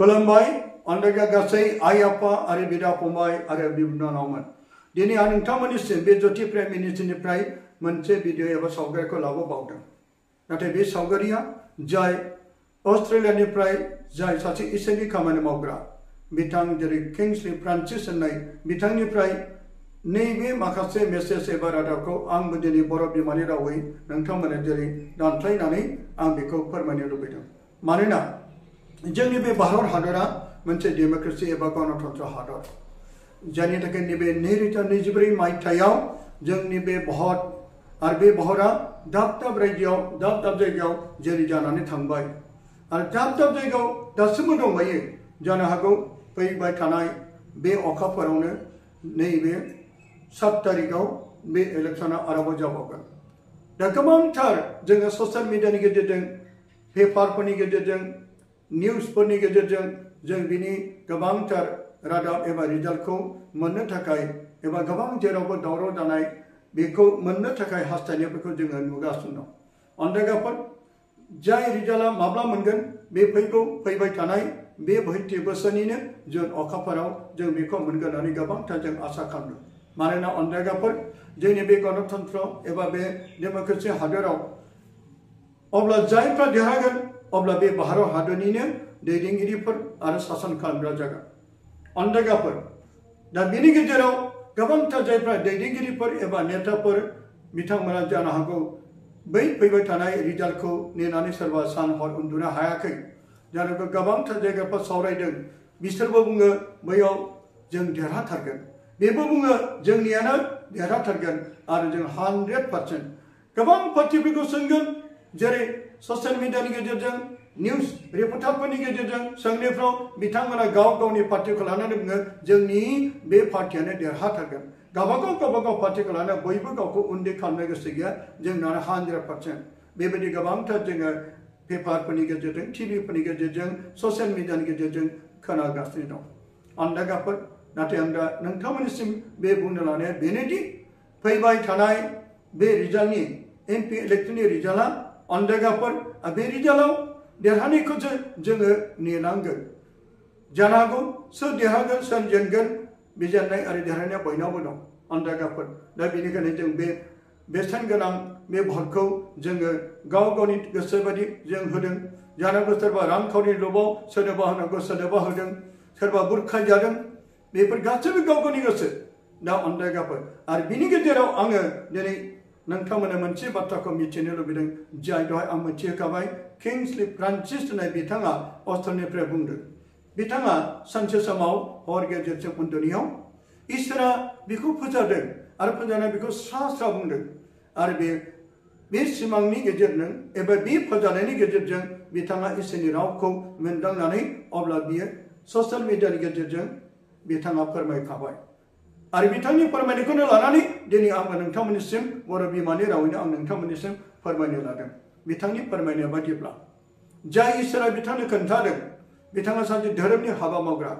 खुलुमबाय अन्दागा गासै आइ आफा आरो बिदा फंबाय आरो बिनानावमोन दिनै आं नोंथांमोननिसिम बे ज्योति प्राइम मिनिस्ट्रिनिफ्राय मोनसे भिडिअ एबा सावगारिखौ लाबोबावदों नाथाय बे सावगारिया जाय अस्ट्रेलियानिफ्राय जाय सासे इसोरनि खामानि मावग्रा बिथां जेरै किंस्लि फ्रान्सिस होननाय बिथांनिफ्राय नैबे माखासे मेसेज एबा रादाबखौ आंबो दिनै बर' बिमानि रावै नोंथांमोननो जेरै दानस्लायनानै आं बेखौ फोरमायनो लुबैदों मानोना जोंनि बे भारत हादरा मोनसे डेमोक्रेसि एबा गणतन्त्र हादर जायनि थाखाय नैबे 2024 मायथाइयाव जोंनि बे भट आरो बे भटआ दाब दाब रायजोआव दाब दाब जायगायाव जेरै जानानै थांबाय आरो दाब दाब जायगायाव दासिमबो दंबायो जानो हागौ फैबाय थानाय बे अखाफोरावनो नैबे 7 तारिखआव बे इलेक्शना आरोबाव जाबावगोन दा गोबांथार जोङो ससियेल मिडियानि गेजेरजों पेपारफोरनि गेजेरजों निउसफोरनि गेजेरजों जों बिनि गोबांथार रादाब एबा रिजाल्टखौ मोननो थाखाय एबा गोबां जेरावबो दावराव जानाय बेखौ मोननो थाखाय हास्थायनायफोरखौ जोङो नुगासिनो दं अन्दायगाफोर जाय रिजाल्टआ माब्ला मोनगोन बे फैबाय थानाय बे 20 बोसोरनिनो जुन अखाफोराव जों बेखौ मोनगोन होननानै गोबांथार जों आसा खालामदों मानोना अन्दायगाफोर जोंनि बे गणतन्त्र एबा बे डेमोक्रेसि हादराव अब्ला जायफ्रा देरहागोन अब्ला बे भारत हादरनिनो दैदेनगिरिफोर आरो शासन खालामग्रा जागोन अन्दायगाफोर दा बेनि गेजेराव गोबांथार जायफ्रा दैदेनगिरिफोर एबा नेताफोर बिथांमोना जानो हागौ बै फैबाय थानाय रिजाल्टखौ नेनानै सोरबा सान हर उन्दुनो हायाखै जानो हागौ गोबांथार जायगाफोर सावरायदों बिसोरबो बुङो बैयाव जों देरहाथारगोन बेबो बुङो जोंनियानो देरहाथारगोन आरो जों 100% गोबां पार्टिफोरखौ सोंगोन जेरै ससियेल मिडियानि गेजेरजों निउस रिपर्टारफोरनि गेजेरजों सोंनायफ्राव बिथांमोना गाव गावनि पार्टिखौ लानानै बुङो जोंनि बे पार्टियानो देरहाथारगोन गावबागाव पार्टिखौ लानानै बयबो गावखौ उन्दै खालामनो गोसो गैया जोंना 100% बेबायदि गोबांथार जोङो पेपारफोरनि गेजेरजों टिभिफोरनि गेजेरजों ससियेल मिडियानि गेजेरजों खोनागासिनो दं अन्दायगाफोर नाथाय आं दा नोंथांमोननिसिम बे बुंनो लानाया बेनोदि फैबाय थानाय बे रिजाल्टनि एमपि इलेक्शननि रिजाल्टआ अन्दायगाफोर बे रिजाल्टआव देरहानायखौ जोङो नेनांगोन जानो हागौ सोर देरहागोन सोर जेनगोन बे जेननाय आरो देरहानाया बयनावबो दं अन्दायगाफोर दा बेनिखायनो जों बे बेसेन गोनां बे भटखौ जोङो गाव गावनि गोसो बायदि जों होदों जानांगौ सोरबा रांखावरि लबाव सोरनोबा होनांगौ सोरनोबा होदों सोरबा बुरखाय जादों बेफोर गासैबो गाव गावनि गोसो दा अन्दायगाफोर आरो बिनि गेजेराव आङो दिनै नोंथांमोननो मोनसे बाथ्राखौ मिथिनो लुबैदों जाय दहाय आं मिथिहोखाबाय किंस्लि फ्रान्सिस होननाय बिथाङा अस्ट्रेलियानिफ्राय बुंदों बिथाङा सानसे समाव हर गेजेरजों उन्दुनायाव इसोरा बेखौ फोजादों आरो फोजानाय बेखौ स्रा बुंदों आरो बे सिमांनि गेजेरजों एबा बे फोजानायनि गेजेरजों बिथाङा इसोरनि रावखौ मोनदांनानै अब्ला बियो ससियेल मिडियानि गेजेरजों बिथाङा फोरमायखाबाय आरो बिथांनि फोरमायनायखौनो लानानै दिनै आंबो नोंथांमोननिसिम बर' बिमानि रावैनो आं नोंथांमोननिसिम फोरमायनो लादों बिथांनि फोरमायनाय बायदिब्ला जाय इसोरा बिथांनो खोन्थादों बिथाङा सासे धोरोमनि हाबा मावग्रा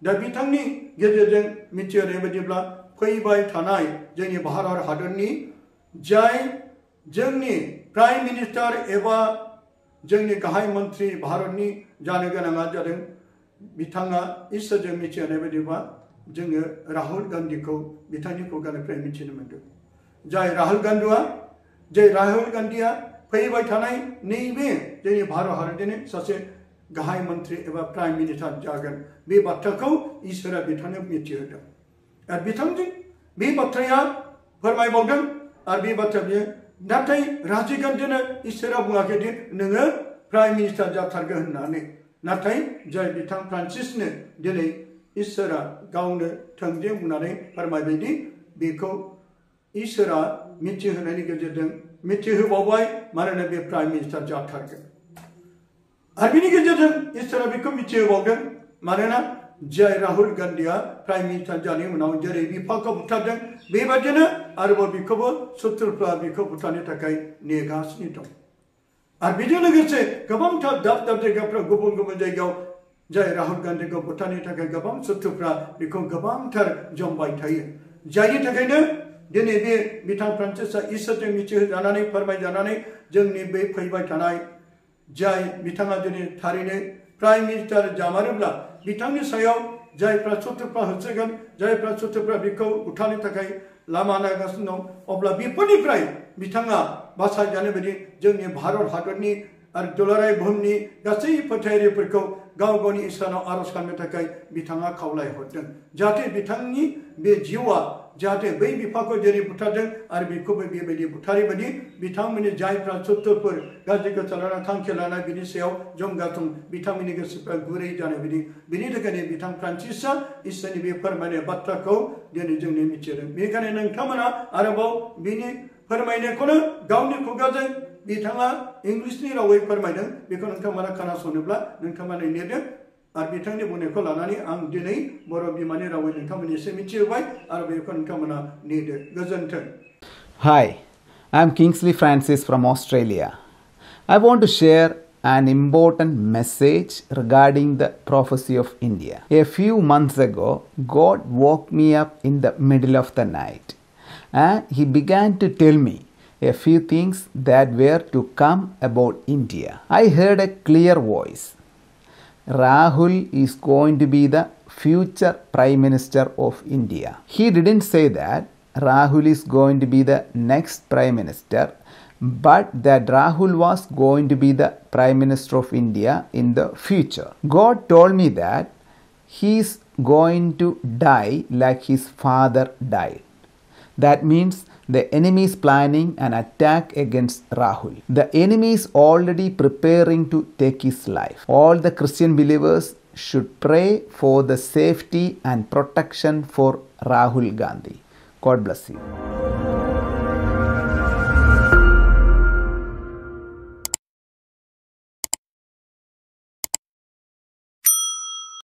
दा बिथांनि गेजेरजों मिथिहोनाय बायदिब्ला फैबाय थानाय जोंनि भारत हादरनि जाय जोंनि प्राइम मिनिस्टार एबा जोंनि गाहाय मन्त्रि भारतनि जानो गोनाङा जादों बिथाङा इसोरजों मिथिहोनाय बायदिब्ला जोङो राहुल गान्धीखौ बिथांनि खुगानिफ्राय मिथिनो मोनदों जाय राहुल गान्धीया फैबाय थानाय नैबे जोंनि भारत हादरनि सासे गाहाय मन्त्रि एबा प्राइम मिनिस्टार जागोन बे बाथ्राखौ इसोरा बिथांनो मिथिहोदों आरो बिथांजों बे बाथ्राया फोरमायबावदों आरो बे बाथ्रा बियो नाथाय राजीव गान्धीनो इसोरा बुङाखैदि नोङो प्राइम मिनिस्टार जाथारगोन होननानै नाथाय जाय बिथां फ्रान्सिसनो दिनै इसोरा गावनो थोंजों बुंनानै फोरमायबायदि बेखौ इसोरा मिथिहोनायनि गेजेरजों मिथिहोबावबाय मानोना बे प्राइम मिनिस्टार जाथारगोन आरो बिनि गेजेरजों इसोरा बेखौ मिथिहोबावदों मानोना जाय राहुल गान्धीया प्राइम मिनिस्टार जानायनि उनाव जेरै बिफाखौ बुथारदों बेबायदिनो आरोबाव बिखौबो सुथुरफ्रा बिखौ बुथारनो थाखाय नेगासिनो दं आरो बेजों लोगोसे गोबांथार दाब दाब जायगाफ्राव गुबुन गुबुन जायगायाव जाय राहुल गान्धीखौ बुथारनो थाखाय गोबां सुथुरफ्रा बेखौ गोबांथार जमबाय थायो जायनि थाखायनो दिनै बे बिथां फ्रान्सिसआ इसोरजों मिथिहोजानानै फोरमायजानानै जोंनि बे फैबाय थानाय जाय बिथाङा दिनै थारैनो प्राइम मिनिस्टार जामारोब्ला बिथांनि सायाव जायफ्रा सुथुरफ्रा होसोगोन जायफ्रा सुथुरफ्रा बेखौ उठानो थाखाय लामा नागिरगासिनो दं अब्ला बेफोरनिफ्राय बिथाङा बासायजानो बायदि जोंनि भारत हादरनि आरो दुलाराय बुहुमनि गासै फोथायगिरिफोरखौ गाव गावनि इसोरनाव आरज खालामनो थाखाय बिथाङा खावलायहरदों जाहाथे बिथांनि बे जिउआ जाहाथे बै बिफाखौ जेरै बुथारदों आरो बेखौबो बेबायदि बुथारै बायदि बिथांमोननि जायफ्रा सुथुरफोर गाज्रि गोसो लाना थांखि लानाय बिनि सायाव जंगाथों बिथांमोननि गोसोफ्रा गुरै जानाय बायदि बिनि थाखायनो बिथां फ्रान्सिसआ इसोरनि बे फोरमायनाय बाथ्राखौ दिनै जोंनो मिथिदों बेनिखायनो नोंथांमोना आरोबाव बिनि फोरमायनायखौनो गावनि खुगाजों बिथाङा इंलिसनि रावै फोरमायदों बेखौ नोंथांमोना खोनासंनोब्ला नोंथांमोना नेदो आरो बिथांनि बुंनायखौ लानानै आं दिनै बर' बिमानि रावै नोंथांमोननि एसे मिथिहोबाय आरो बेखौ नोंथांमोना नेदो गोजोन्थों Hi, I'm Kingsley Francis from Australia. I want to share an important message regarding the prophecy of India. A few months ago, God woke me up in the middle of the night and He began to tell me a few things that were to come about India. I heard a clear voice. Rahul is going to be the future Prime Minister of India. He didn't say that Rahul is going to be the next Prime Minister, but that Rahul was going to be the Prime Minister of India in the future. God told me that he is going to die like his father died. That means the enemy is planning an attack against Rahul. The enemy is already preparing to take his life. All the Christian believers should pray for the safety and protection for Rahul Gandhi. God bless you.